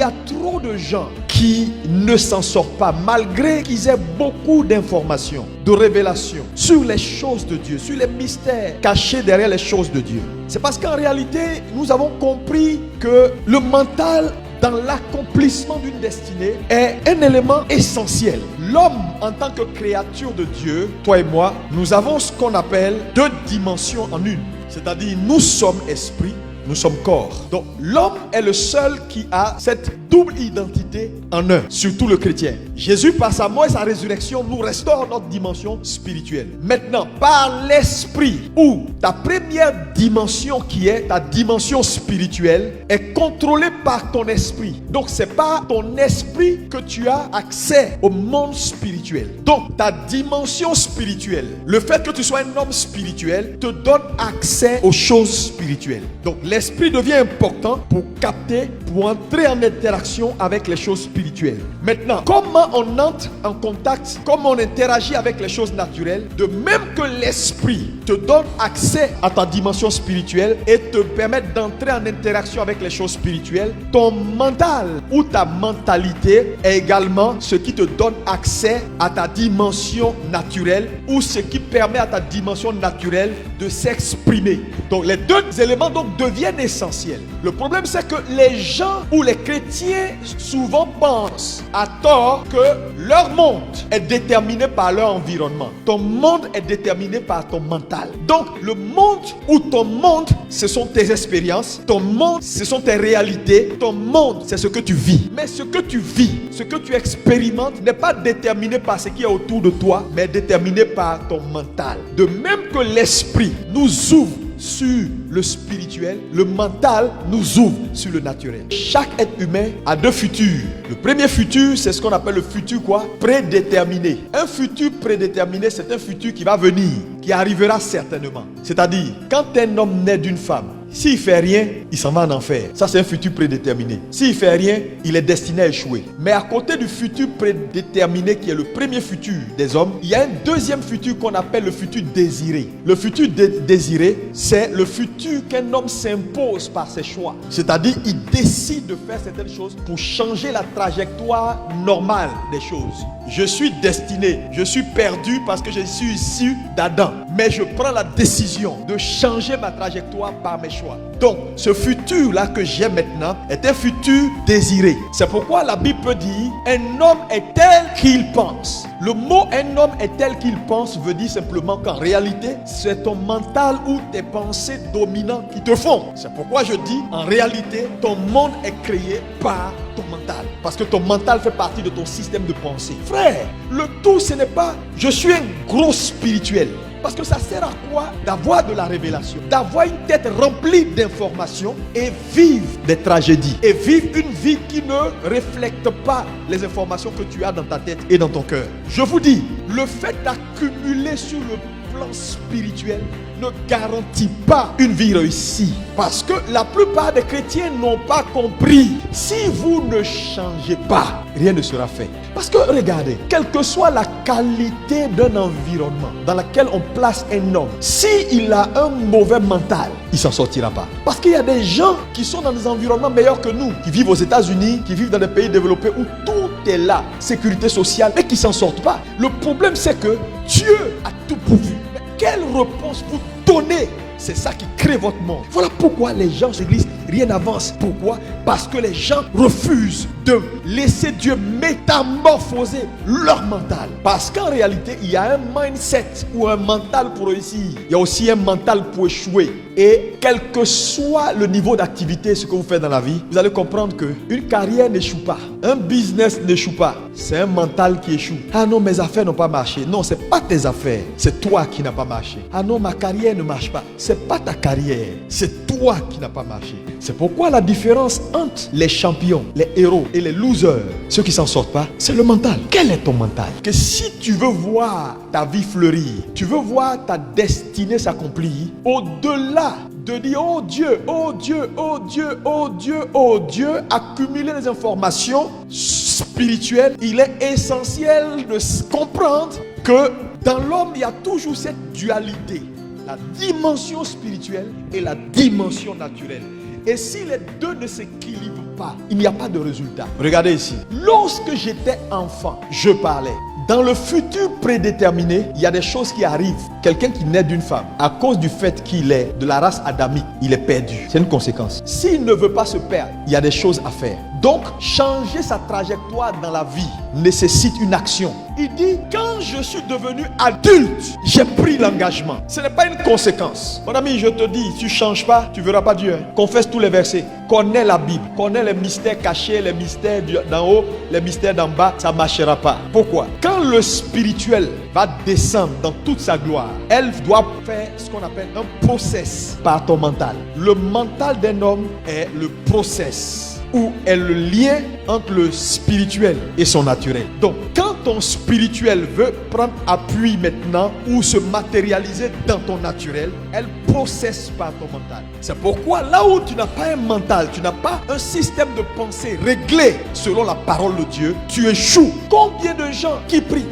y a trop de gens qui ne s'en sortent pas malgré qu'ils aient beaucoup d'informations, de révélations sur les choses de Dieu, sur les mystères cachés derrière les choses de Dieu. C'est parce qu'en réalité, nous avons compris que le mental dans l'accomplissement d'une destinée est un élément essentiel. L'homme, en tant que créature de Dieu, toi et moi, nous avons ce qu'on appelle 2 dimensions en une. C'est-à-dire, nous sommes esprit, nous sommes corps. Donc, l'homme est le seul qui a cette double identité en un, surtout le chrétien. Jésus, par sa mort et sa résurrection, nous restaure notre dimension spirituelle. Maintenant, par l'esprit, où ta première dimension qui est ta dimension spirituelle est contrôlée par ton esprit. Donc, c'est par ton esprit que tu as accès au monde spirituel. Donc, ta dimension spirituelle, le fait que tu sois un homme spirituel, te donne accès aux choses spirituelles. Donc, l'esprit devient important pour capter, pour entrer en interaction avec les choses spirituelles. Maintenant, comment on entre en contact, comment on interagit avec les choses naturelles, de même que l'esprit te donne accès à ta dimension spirituelle et te permet d'entrer en interaction avec les choses spirituelles, ton mental ou ta mentalité est également ce qui te donne accès à ta dimension naturelle ou ce qui permet à ta dimension naturelle de s'exprimer. Donc les 2 éléments donc deviennent essentiels. Le problème c'est que les gens ou les chrétiens souvent pensent à tort que leur monde est déterminé par leur environnement. Ton monde est déterminé par ton mental. Donc le monde ou ton monde, ce sont tes expériences. Ton monde, ce sont tes réalités. Ton monde, c'est ce que tu vis. Mais ce que tu vis, ce que tu expérimentes n'est pas déterminé par ce qui est autour de toi, mais déterminé par ton mental. De même que l'esprit nous ouvre sur le spirituel, le mental nous ouvre sur le naturel. Chaque être humain a 2 futurs. Le premier futur, c'est ce qu'on appelle le futur quoi? Prédéterminé. Un futur prédéterminé, c'est un futur qui va venir, qui arrivera certainement. C'est-à-dire, quand un homme naît d'une femme, s'il ne fait rien, il s'en va en enfer. Ça, c'est un futur prédéterminé. S'il ne fait rien, il est destiné à échouer. Mais à côté du futur prédéterminé, qui est le premier futur des hommes, il y a un deuxième futur qu'on appelle le futur désiré. Le futur désiré, c'est le futur qu'un homme s'impose par ses choix. C'est-à-dire, il décide de faire certaines choses pour changer la trajectoire normale des choses. Je suis destiné, je suis perdu parce que je suis issu d'Adam. Mais je prends la décision de changer ma trajectoire par mes choix. Donc, ce futur-là que j'ai maintenant est un futur désiré. C'est pourquoi la Bible peut dire, un homme est tel qu'il pense. Le mot un homme est tel qu'il pense veut dire simplement qu'en réalité, c'est ton mental ou tes pensées dominantes qui te font. C'est pourquoi je dis, en réalité, ton monde est créé par ton mental. Parce que ton mental fait partie de ton système de pensée. Frère, le tout ce n'est pas je suis un gros spirituel. Parce que ça sert à quoi? D'avoir de la révélation, d'avoir une tête remplie d'informations et vivre des tragédies. Et vivre une vie qui ne reflète pas les informations que tu as dans ta tête et dans ton cœur. Je vous dis, le fait d'accumuler sur le plan spirituel ne garantit pas une vie réussie. Parce que la plupart des chrétiens n'ont pas compris. Si vous ne changez pas, rien ne sera fait. Parce que regardez, quelle que soit la qualité d'un environnement dans lequel on place un homme, s'il a un mauvais mental, il ne s'en sortira pas. Parce qu'il y a des gens qui sont dans des environnements meilleurs que nous, qui vivent aux États-Unis, qui vivent dans des pays développés où tout est là, sécurité sociale, mais qui ne s'en sortent pas. Le problème c'est que Dieu a tout pourvu. Mais quelle réponse vous donnez? C'est ça qui crée votre monde. Voilà pourquoi les gens se disent rien n'avance. Pourquoi? Parce que les gens refusent de laisser Dieu métamorphoser leur mental. Parce qu'en réalité, il y a un mindset ou un mental pour réussir. Il y a aussi un mental pour échouer. Et quel que soit le niveau d'activité, ce que vous faites dans la vie, vous allez comprendre qu'une carrière n'échoue pas. Un business n'échoue pas. C'est un mental qui échoue. Ah non, mes affaires n'ont pas marché. Non, ce n'est pas tes affaires. C'est toi qui n'as pas marché. Ah non, ma carrière ne marche pas. Ce n'est pas ta carrière. C'est toi qui n'as pas marché. C'est pourquoi la différence entre les champions, les héros et les losers, ceux qui ne s'en sortent pas, c'est le mental. Quel est ton mental? Que si tu veux voir ta vie fleurir, tu veux voir ta destinée s'accomplir, au-delà de dire oh Dieu, oh Dieu, oh Dieu, oh Dieu, oh Dieu, accumuler les informations spirituelles, il est essentiel de comprendre que dans l'homme, il y a toujours cette dualité, la dimension spirituelle et la dimension naturelle. Et si les deux ne s'équilibrent pas, il n'y a pas de résultat. Regardez ici. Lorsque j'étais enfant, je parlais. Dans le futur prédéterminé, il y a des choses qui arrivent. Quelqu'un qui naît d'une femme, à cause du fait qu'il est de la race adamique, il est perdu. C'est une conséquence. S'il ne veut pas se perdre, il y a des choses à faire. Donc, changer sa trajectoire dans la vie nécessite une action. Il dit, quand je suis devenu adulte, j'ai pris l'engagement. Ce n'est pas une conséquence. Mon ami, je te dis, tu ne changes pas, tu ne verras pas Dieu. Confesse tous les versets. Connais la Bible. Connais les mystères cachés, les mystères d'en haut, les mystères d'en bas. Ça ne marchera pas. Pourquoi? Quand le spirituel va descendre dans toute sa gloire, elle doit faire ce qu'on appelle un process par ton mental. Le mental d'un homme est le process, où est le lien entre le spirituel et son naturel. Donc, quand ton spirituel veut prendre appui maintenant ou se matérialiser dans ton naturel, elle processe par ton mental. C'est pourquoi là où tu n'as pas un mental, tu n'as pas un système de pensée réglé selon la parole de Dieu, tu échoues. Combien de gens qui prient,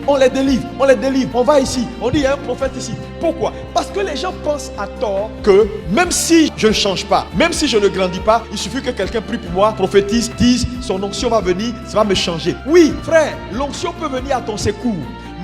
on les délivre, on va ici, on dit il y a un prophète ici. Pourquoi? Parce que les gens pensent à tort que même si je ne change pas, même si je ne grandis pas, il suffit que quelqu'un prie pour moi, prophétise, dise son onction va venir, ça va me changer. Oui, frère, l'onction peut venir à ton secours.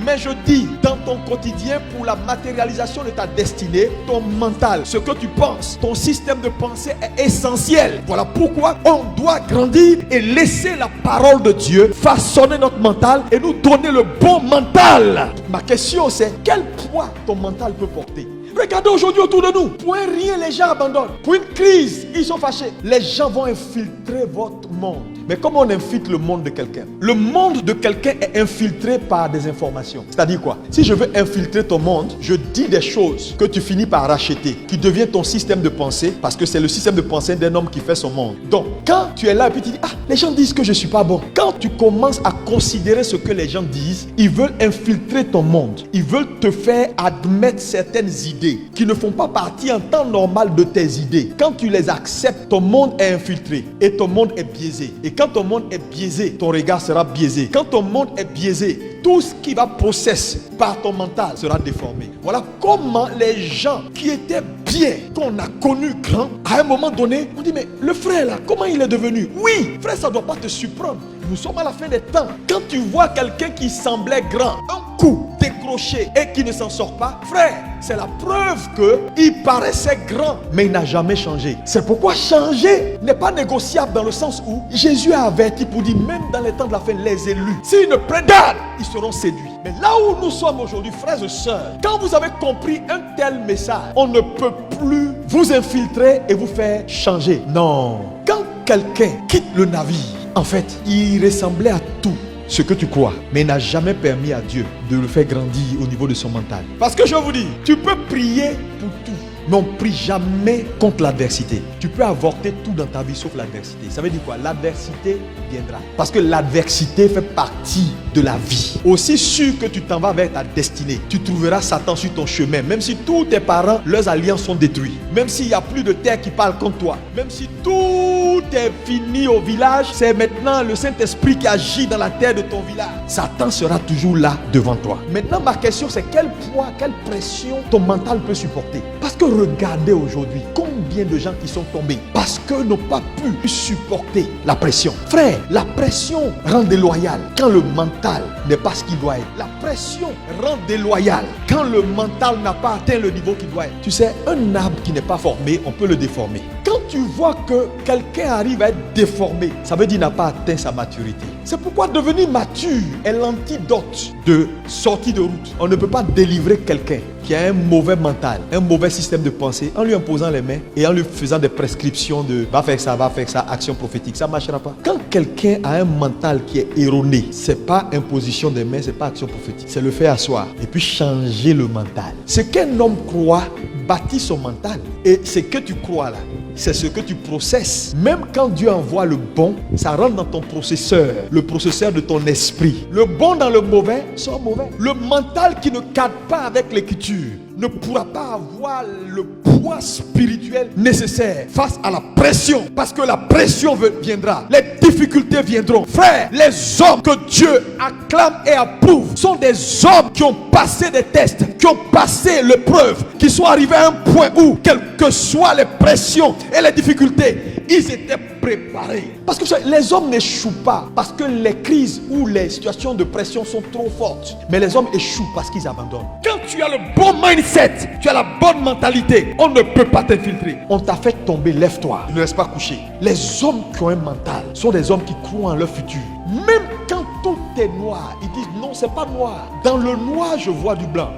Mais je dis, dans ton quotidien, pour la matérialisation de ta destinée, ton mental, ce que tu penses, ton système de pensée est essentiel. Voilà pourquoi on doit grandir et laisser la parole de Dieu façonner notre mental et nous donner le bon mental. Ma question c'est, quel poids ton mental peut porter? Regardez aujourd'hui autour de nous. Pour un rien, les gens abandonnent. Pour une crise, ils sont fâchés. Les gens vont infiltrer votre monde. Mais comment on infiltre le monde de quelqu'un? Le monde de quelqu'un est infiltré par des informations. C'est-à-dire quoi? Si je veux infiltrer ton monde, je dis des choses que tu finis par racheter, qui devient ton système de pensée, parce que c'est le système de pensée d'un homme qui fait son monde. Donc, quand tu es là et puis tu dis, les gens disent que je ne suis pas bon. Quand tu commences à considérer ce que les gens disent, ils veulent infiltrer ton monde. Ils veulent te faire admettre certaines idées qui ne font pas partie en temps normal de tes idées. Quand tu les acceptes, ton monde est infiltré et ton monde est biaisé. Et quand ton monde est biaisé, ton regard sera biaisé. Quand ton monde est biaisé, tout ce qui va processer par ton mental sera déformé. Voilà comment les gens qui étaient bien, qu'on a connus grands, à un moment donné, on dit mais le frère là, comment il est devenu? Oui, frère, ça ne doit pas te surprendre. Nous sommes à la fin des temps. Quand tu vois quelqu'un qui semblait grand, un coup décroché et qui ne s'en sort pas, frère, c'est la preuve qu'il paraissait grand, mais il n'a jamais changé. C'est pourquoi changer n'est pas négociable dans le sens où Jésus a averti pour dire, même dans les temps de la fin, les élus, s'ils ne prennent garde, ils seront séduits. Mais là où nous sommes aujourd'hui, frères et sœurs, quand vous avez compris un tel message, on ne peut plus vous infiltrer et vous faire changer. Non. Quand quelqu'un quitte le navire, en fait, il ressemblait à tout ce que tu crois, mais il n'a jamais permis à Dieu de le faire grandir au niveau de son mental. Parce que je vous dis, tu peux prier pour tout, mais on ne prie jamais contre l'adversité. Tu peux avorter tout dans ta vie sauf l'adversité. Ça veut dire quoi? L'adversité viendra. Parce que l'adversité fait partie de la vie. Aussi sûr que tu t'en vas vers ta destinée, tu trouveras Satan sur ton chemin. Même si tous tes parents, leurs alliances sont détruits. Même s'il n'y a plus de terre qui parle contre toi. Même si tout est fini au village, c'est maintenant le Saint-Esprit qui agit dans la terre de ton village. Satan sera toujours là devant toi. Maintenant, ma question c'est quel poids, quelle pression ton mental peut supporter? Parce que regardez aujourd'hui combien de gens qui sont tombés parce qu'ils n'ont pas pu supporter la pression. Frère, la pression rend déloyal quand le mental n'est pas ce qu'il doit être. La pression rend déloyal quand le mental n'a pas atteint le niveau qu'il doit être. Tu sais, un arbre qui n'est pas formé, on peut le déformer. Quand tu vois que quelqu'un arrive à être déformé, ça veut dire qu'il n'a pas atteint sa maturité. C'est pourquoi devenir mature est l'antidote de sortie de route. On ne peut pas délivrer quelqu'un qui a un mauvais mental, un mauvais système de pensée, en lui imposant les mains et en lui faisant des prescriptions de va faire ça, action prophétique. Ça ne marchera pas. Quand quelqu'un a un mental qui est erroné, ce n'est pas imposition des mains, ce n'est pas action prophétique. C'est le faire asseoir et puis changer le mental. Ce qu'un homme croit bâtit son mental. Et ce que tu crois là, c'est ce que tu processes. Même quand Dieu envoie le bon, ça rentre dans ton processeur, le processeur de ton esprit. Le bon dans le mauvais sort mauvais. Le mental qui ne cadre pas avec l'écriture ne pourra pas avoir le poids spirituel nécessaire face à la pression. Parce que la pression viendra, les difficultés viendront. Frère, les hommes que Dieu acclame et approuve sont des hommes qui ont passé des tests, qui ont passé l'épreuve, qui sont arrivés à un point où, quelles que soient les pressions et les difficultés, ils étaient préparés. Parce que les hommes n'échouent pas parce que les crises ou les situations de pression sont trop fortes. Mais les hommes échouent parce qu'ils abandonnent. Quand tu as le bon mindset, tu as la bonne mentalité, on ne peut pas t'infiltrer. On t'a fait tomber, lève-toi. Ne reste pas couché. Les hommes qui ont un mental sont des hommes qui croient en leur futur. Même quand tout est noir, ils disent non, c'est pas noir. Dans le noir, je vois du blanc.